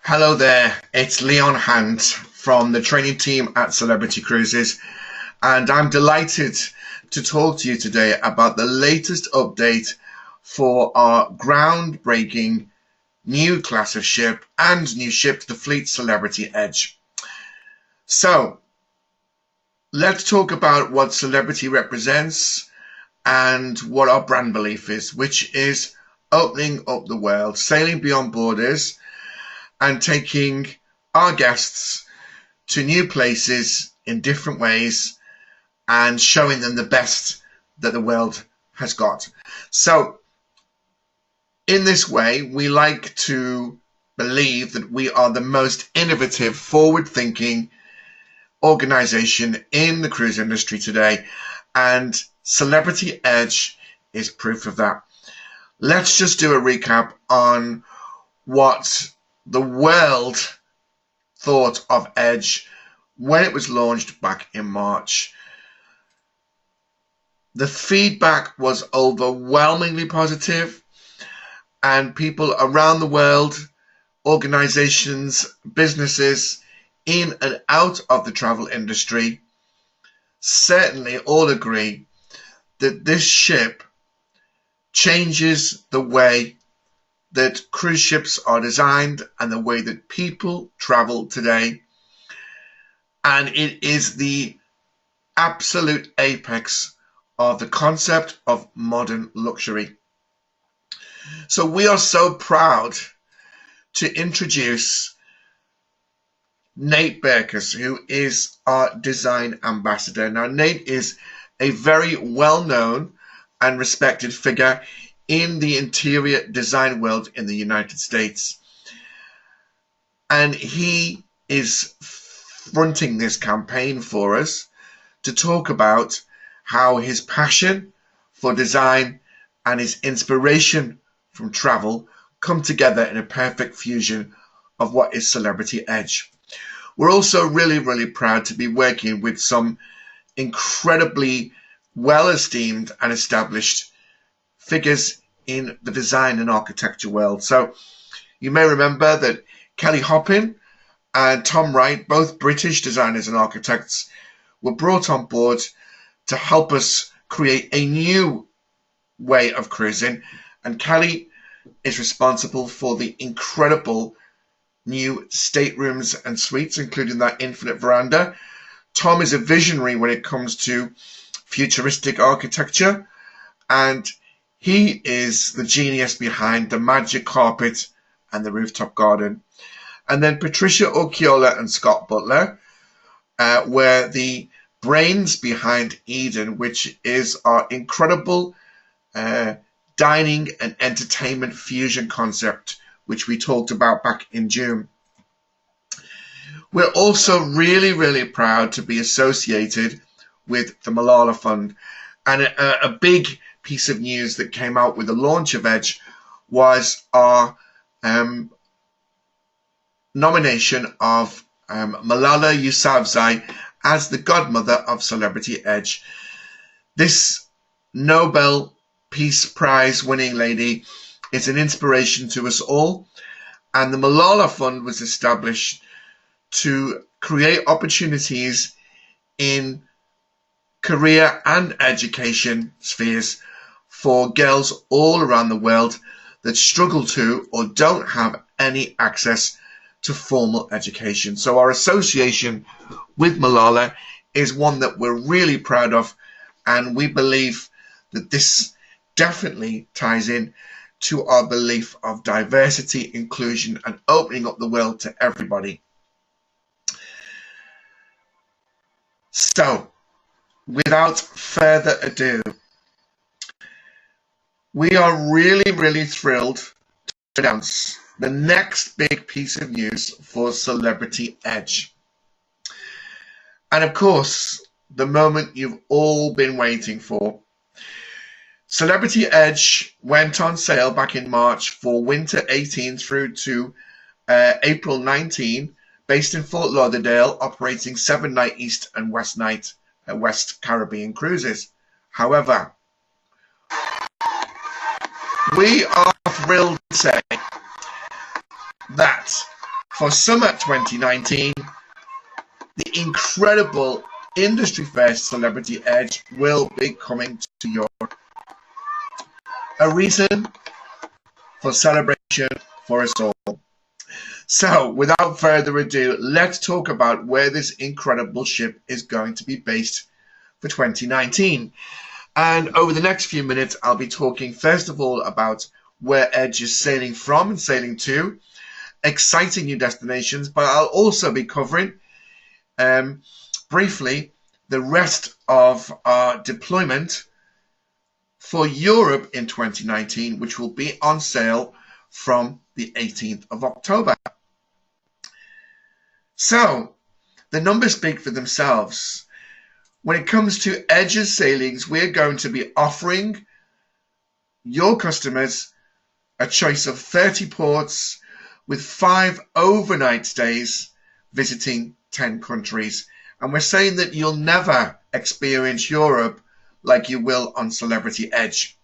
Hello there, it's Leon Hunt from the training team at Celebrity Cruises, and I'm delighted to talk to you today about the latest update for our groundbreaking new class of ship and new ship to the fleet, Celebrity Edge. So, let's talk about what Celebrity represents and what our brand belief is, which is opening up the world, sailing beyond borders, and taking our guests to new places in different ways and showing them the best that the world has got. So, in this way, we like to believe that we are the most innovative, forward-thinking organization in the cruise industry today, and Celebrity Edge is proof of that. Let's just do a recap on what the world thought of Edge when it was launched back in March. The feedback was overwhelmingly positive, and people around the world, organizations, businesses in and out of the travel industry certainly all agree that this ship changes the way that cruise ships are designed and the way that people travel today. And it is the absolute apex of the concept of modern luxury. So we are so proud to introduce Nate Berkus, who is our design ambassador. Now, Nate is a very well-known and respected figure in the interior design world in the United States. And he is fronting this campaign for us to talk about how his passion for design and his inspiration from travel come together in a perfect fusion of what is Celebrity Edge. We're also really proud to be working with some incredibly well-esteemed and established figures in the design and architecture world. So you may remember that Kelly Hoppin and Tom Wright, both British designers and architects, were brought on board to help us create a new way of cruising. And Kelly is responsible for the incredible new staterooms and suites, including that infinite veranda. Tom is a visionary when it comes to futuristic architecture, and he is the genius behind the magic carpet and the rooftop garden. And then Patricia Occhiola and Scott Butler were the brains behind Eden, which is our incredible dining and entertainment fusion concept, which we talked about back in June. We're also really proud to be associated with the Malala Fund. And a big piece of news that came out with the launch of Edge was our nomination of Malala Yousafzai as the godmother of Celebrity Edge. This Nobel Peace Prize winning lady is an inspiration to us all, and the Malala Fund was established to create opportunities in career and education spheres for girls all around the world that struggle to or don't have any access to formal education. So our association with Malala is one that we're really proud of, and we believe that this definitely ties in to our belief of diversity, inclusion, and opening up the world to everybody. So, without further ado, we are really thrilled to announce the next big piece of news for Celebrity Edge. And of course, the moment you've all been waiting for. Celebrity Edge went on sale back in March for winter 18 through to April 19, based in Fort Lauderdale, operating 7-night East and West Caribbean cruises. However, we are thrilled to say that for summer 2019, the incredible industry first Celebrity Edge will be coming to Europe. A reason for celebration for us all. So, without further ado, let's talk about where this incredible ship is going to be based for 2019. And over the next few minutes, I'll be talking first of all about where Edge is sailing from and sailing to, exciting new destinations, but I'll also be covering briefly the rest of our deployment for Europe in 2019, which will be on sale from the 18th of October. So, the numbers speak for themselves. When it comes to Edge's sailings, we're going to be offering your customers a choice of 30 ports with 5 overnight stays visiting 10 countries. And we're saying that you'll never experience Europe like you will on Celebrity Edge.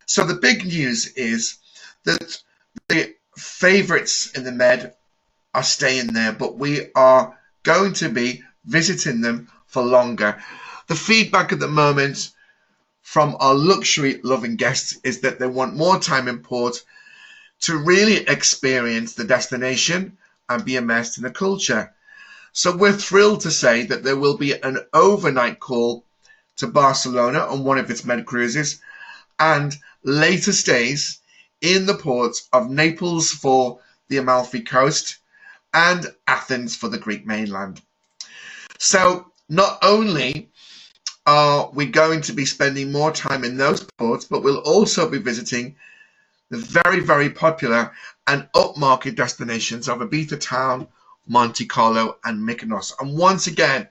So the big news is that the favourites in the Med are staying there, but we are going to be visiting them for longer. The feedback at the moment from our luxury loving guests is that they want more time in port to really experience the destination and be immersed in the culture. So we're thrilled to say that there will be an overnight call to Barcelona on one of its Med cruises and later stays in the ports of Naples for the Amalfi Coast and Athens for the Greek mainland. So not only are we going to be spending more time in those ports, but we'll also be visiting the very, very popular and upmarket destinations of Ibiza Town, Monte Carlo and Mykonos. And once again,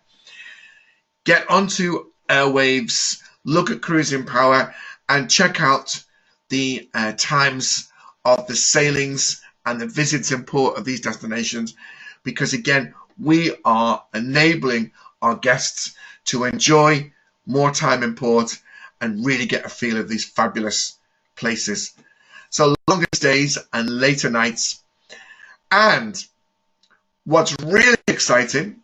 get onto Airwaves, look at Cruising Power and check out the times of the sailings and the visits in port of these destinations, because again, we are enabling our guests to enjoy more time in port and really get a feel of these fabulous places. So longer stays and later nights. And what's really exciting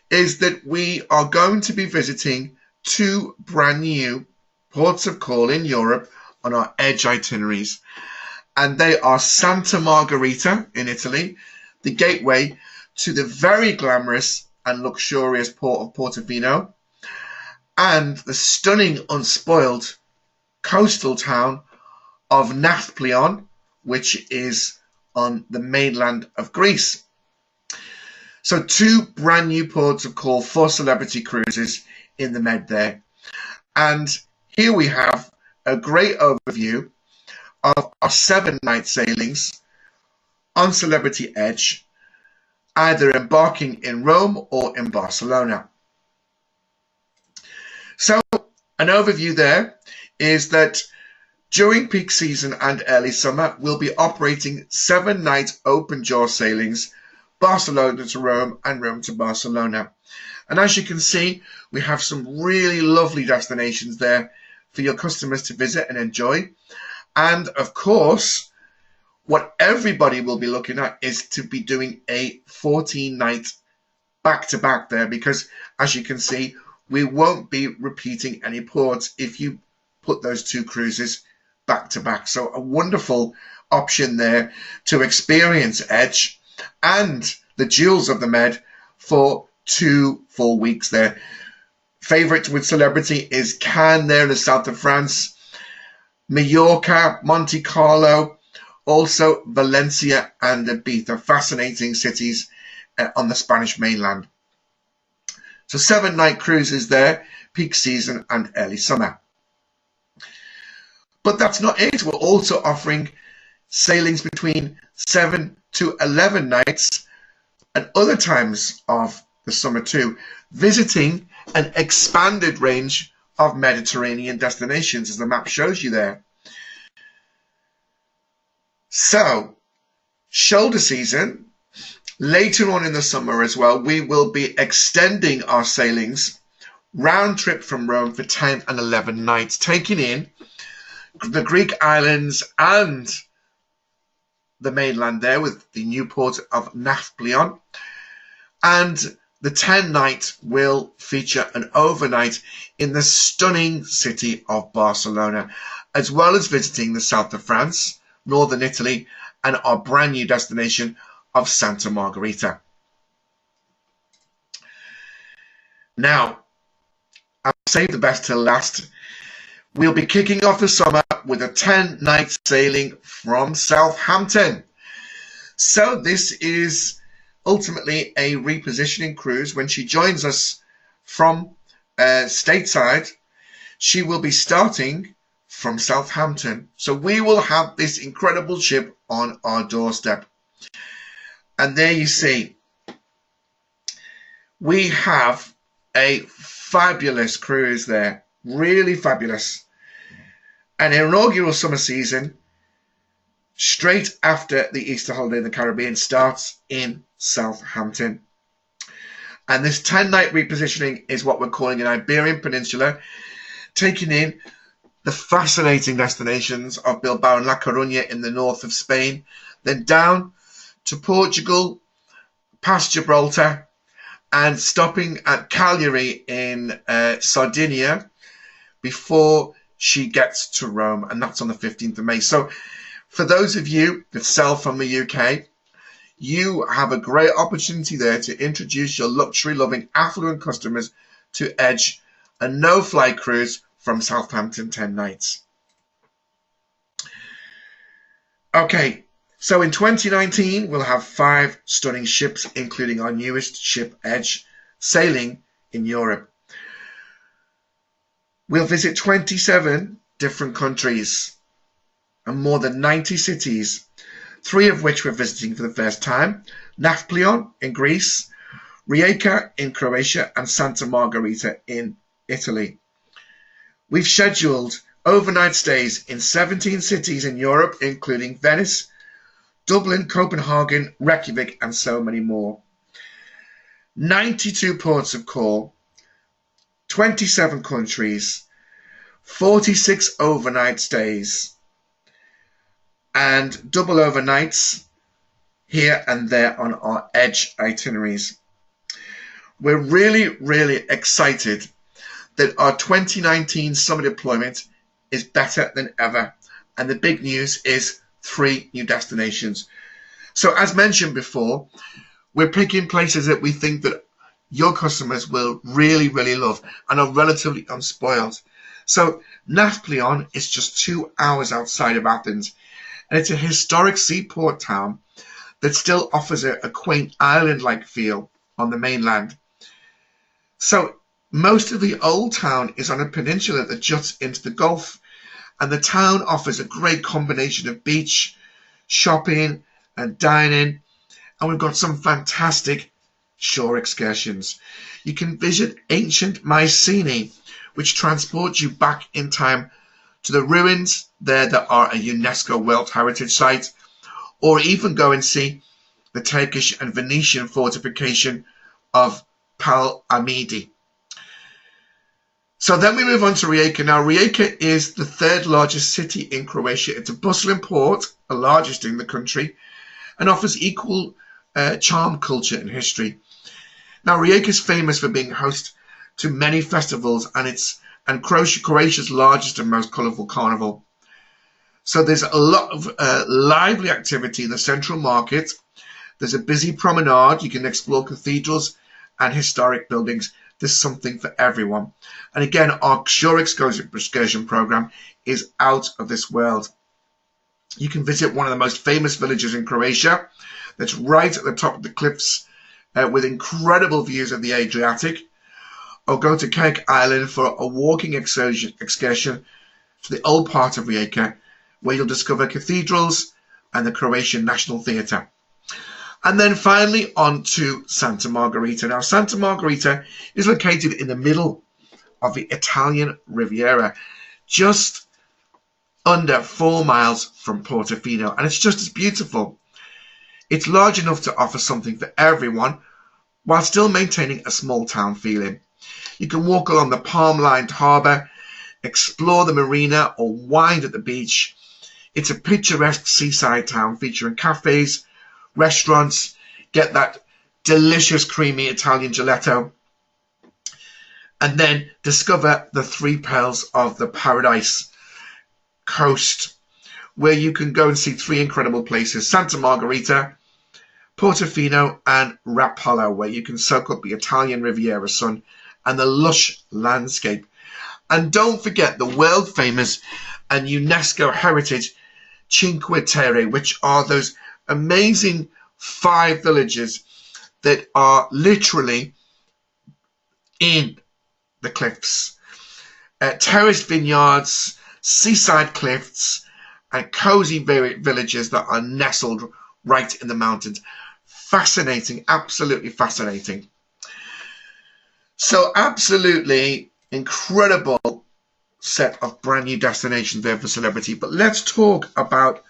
is that we are going to be visiting 2 brand new ports of call in Europe on our Edge itineraries. And they are Santa Margherita in Italy, the gateway to the very glamorous and luxurious port of Portofino, and the stunning, unspoiled coastal town of Nafplion, which is on the mainland of Greece. So 2 brand new ports of call for Celebrity Cruises in the Med there. And here we have a great overview of our 7-night sailings on Celebrity Edge, either embarking in Rome or in Barcelona. So an overview there is that during peak season and early summer, we'll be operating 7-night open jaw sailings, Barcelona to Rome and Rome to Barcelona. And as you can see, we have some really lovely destinations there for your customers to visit and enjoy. And of course, what everybody will be looking at is to be doing a 14-night back-to-back there, because as you can see, we won't be repeating any ports if you put those 2 cruises back-to-back. So a wonderful option there to experience Edge and the jewels of the Med for 2 full weeks there. Favorite with Celebrity is Cannes there in the south of France, Mallorca, Monte Carlo, also Valencia and Ibiza, fascinating cities on the Spanish mainland. So 7-night cruises there, peak season and early summer. But that's not it. We're also offering sailings between 7 to 11 nights at other times of the summer too, visiting an expanded range of Mediterranean destinations, as the map shows you there. So, shoulder season, later on in the summer as well, we will be extending our sailings round trip from Rome for 10 and 11 nights, taking in the Greek islands and the mainland there with the new port of Nafplion. And the 10-night will feature an overnight in the stunning city of Barcelona, as well as visiting the south of France, northern Italy, and our brand new destination of Santa Margherita. Now, I'll save the best till last. We'll be kicking off the summer with a 10-night sailing from Southampton. So this is ultimately a repositioning cruise. When she joins us from stateside, she will be starting from Southampton. So we will have this incredible ship on our doorstep. And there you see, we have a fabulous cruise there, really fabulous. An inaugural summer season, straight after the Easter holiday in the Caribbean, starts in Southampton. And this 10-night repositioning is what we're calling an Iberian Peninsula, taking in the fascinating destinations of Bilbao and La Coruña in the north of Spain, then down to Portugal, past Gibraltar, and stopping at Cagliari in Sardinia before she gets to Rome, and that's on the 15th of May. So for those of you that sail from the UK, you have a great opportunity there to introduce your luxury-loving affluent customers to Edge, a no-fly cruise from Southampton 10 nights. Okay, so in 2019, we'll have 5 stunning ships, including our newest ship, Edge, sailing in Europe. We'll visit 27 different countries and more than 90 cities, 3 of which we're visiting for the first time: Nafplion in Greece, Rijeka in Croatia, and Santa Margherita in Italy. We've scheduled overnight stays in 17 cities in Europe, including Venice, Dublin, Copenhagen, Reykjavik, and so many more. 92 ports of call, 27 countries, 46 overnight stays, and double overnights here and there on our Edge itineraries. We're really, really excited that our 2019 summer deployment is better than ever. And the big news is 3 new destinations. So as mentioned before, we're picking places that we think that your customers will really, really love and are relatively unspoiled. So Nafplion is just 2 hours outside of Athens, and it's a historic seaport town that still offers a quaint island-like feel on the mainland. So most of the old town is on a peninsula that juts into the Gulf, and the town offers a great combination of beach, shopping, and dining, and we've got some fantastic shore excursions. You can visit ancient Mycenae, which transports you back in time to the ruins there that are a UNESCO World Heritage Site, or even go and see the Turkish and Venetian fortification of Pal-Amidi. So then we move on to Rijeka. Now, Rijeka is the 3rd largest city in Croatia. It's a bustling port, the largest in the country, and offers equal charm, culture, and history. Now, Rijeka is famous for being host to many festivals, and Croatia's largest and most colourful carnival. So there's a lot of lively activity in the central market. There's a busy promenade. You can explore cathedrals and historic buildings. There's something for everyone. And again, our shore excursion program is out of this world. You can visit one of the most famous villages in Croatia that's right at the top of the cliffs with incredible views of the Adriatic, or go to Kirk Island for a walking excursion to the old part of Rijeka, where you'll discover cathedrals and the Croatian National Theatre. And then finally on to Santa Margherita. Now, Santa Margherita is located in the middle of the Italian Riviera, just under 4 miles from Portofino, and it's just as beautiful. It's large enough to offer something for everyone, while still maintaining a small town feeling. You can walk along the palm-lined harbour, explore the marina, or wind at the beach. It's a picturesque seaside town featuring cafes, restaurants, get that delicious creamy Italian gelato, and then discover the three pearls of the Paradise Coast, where you can go and see three incredible places: Santa Margherita, Portofino, and Rapallo, where you can soak up the Italian Riviera sun and the lush landscape. And don't forget the world famous and UNESCO heritage Cinque Terre, which are those amazing 5 villages that are literally in the cliffs. Terraced vineyards, seaside cliffs, and cozy villages that are nestled right in the mountains. Fascinating, absolutely fascinating. So absolutely incredible set of brand new destinations there for Celebrity. But let's talk about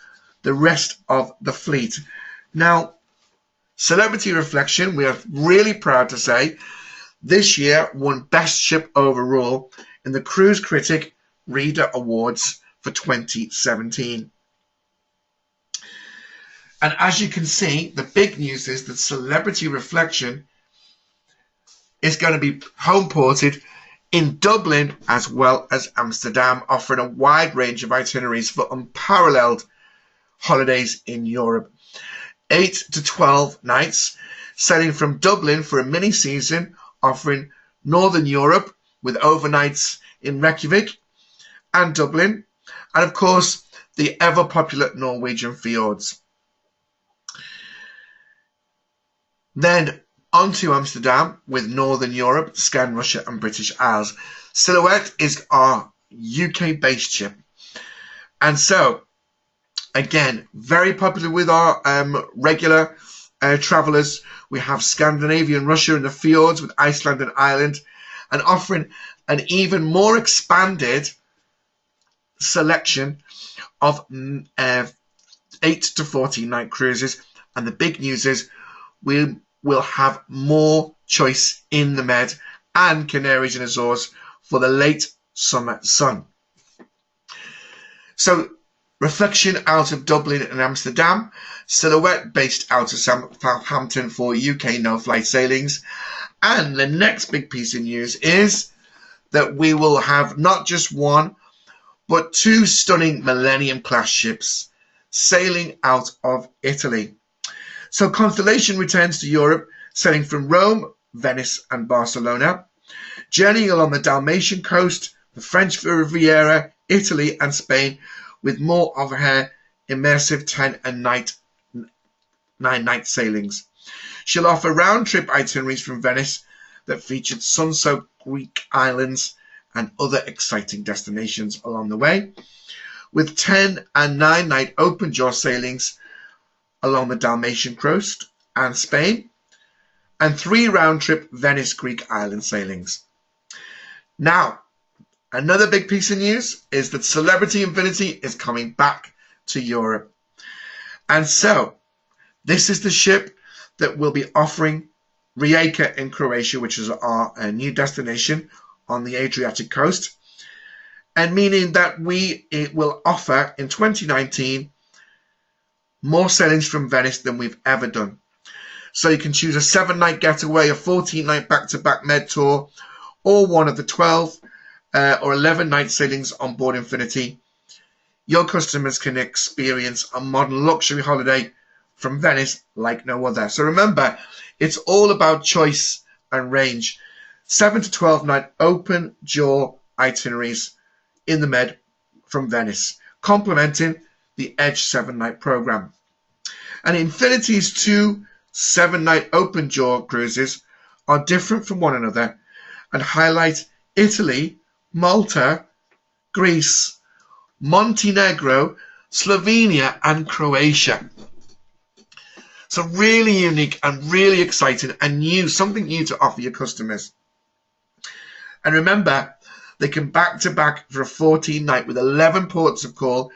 the rest of the fleet. Now, Celebrity Reflection, we are really proud to say, this year won Best Ship overall in the Cruise Critic Reader Awards for 2017. And as you can see, the big news is that Celebrity Reflection is going to be home ported in Dublin as well as Amsterdam, offering a wide range of itineraries for unparalleled holidays in Europe. 8 to 12 nights, sailing from Dublin for a mini season, offering Northern Europe with overnights in Reykjavik and Dublin, and of course the ever popular Norwegian fjords. Then on to Amsterdam with Northern Europe, Scan Russia and British Isles. Silhouette is our UK-based ship. And so, again, very popular with our regular travellers. We have Scandinavian Russia and the fjords with Iceland and Ireland, and offering an even more expanded selection of 8 to 14 night cruises. And the big news is we will have more choice in the Med and Canaries and Azores for the late summer sun. So Reflection out of Dublin and Amsterdam, Silhouette based out of Southampton for UK no-flight sailings. And the next big piece of news is that we will have not just one, but 2 stunning Millennium class ships sailing out of Italy. So Constellation returns to Europe, sailing from Rome, Venice and Barcelona, journeying along the Dalmatian coast, the French Riviera, Italy and Spain, with more of her immersive 10 and 9 night sailings. She'll offer round-trip itineraries from Venice that featured sun-soaked Greek islands and other exciting destinations along the way, with 10 and 9 night open-jaw sailings along the Dalmatian coast and Spain, and 3 round-trip Venice Greek island sailings. Now, another big piece of news is that Celebrity Infinity is coming back to Europe. And so, this is the ship that will be offering Rijeka in Croatia, which is our new destination on the Adriatic coast, and meaning that it will offer in 2019 more sailings from Venice than we've ever done. So you can choose a 7-night getaway, a 14-night back-to-back Med tour, or one of the 12 or 11 night sailings on board Infinity. Your customers can experience a modern luxury holiday from Venice like no other. So remember, it's all about choice and range. 7 to 12 night open jaw itineraries in the Med from Venice, complementing the Edge 7-night program. And Infinity's 2 7-night open jaw cruises are different from one another and highlight Italy, Malta, Greece, Montenegro, Slovenia and Croatia. So really unique and really exciting and new, something new to offer your customers. And remember, they can back-to-back for a 14-night with 11 ports of call,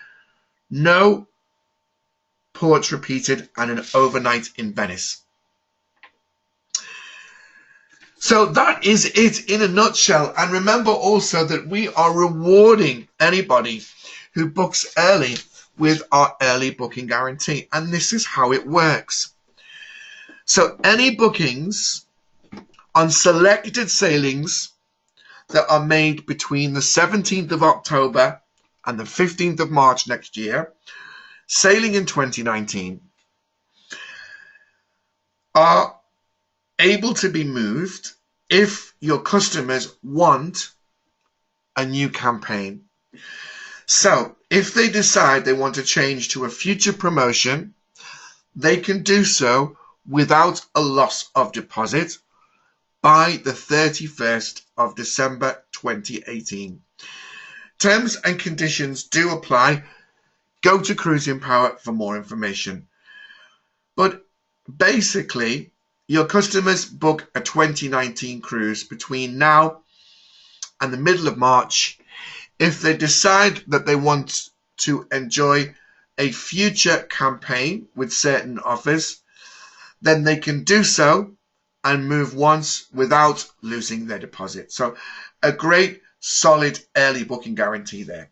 no ports repeated, and an overnight in Venice. So that is it in a nutshell. And remember also that we are rewarding anybody who books early with our early booking guarantee. And this is how it works. So any bookings on selected sailings that are made between the 17th of October and the 15th of March next year, sailing in 2019, are able to be moved if your customers want a new campaign. So if they decide they want to change to a future promotion, they can do so without a loss of deposit by the 31st of December 2018. Terms and conditions do apply. Go to Cruising Power for more information. But basically, your customers book a 2019 cruise between now and the middle of March. If they decide that they want to enjoy a future campaign with certain offers, then they can do so and move once without losing their deposit. So a great solid early booking guarantee there.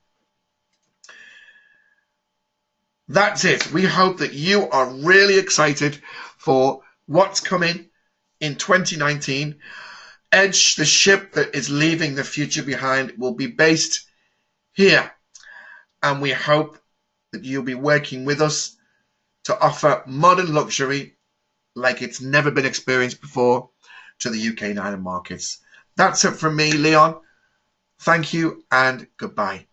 That's it. We hope that you are really excited for what's coming in 2019. Edge, the ship that is leaving the future behind, will be based here, and we hope that you'll be working with us to offer modern luxury like it's never been experienced before to the UK and Ireland markets. That's it from me, Leon. Thank you and goodbye.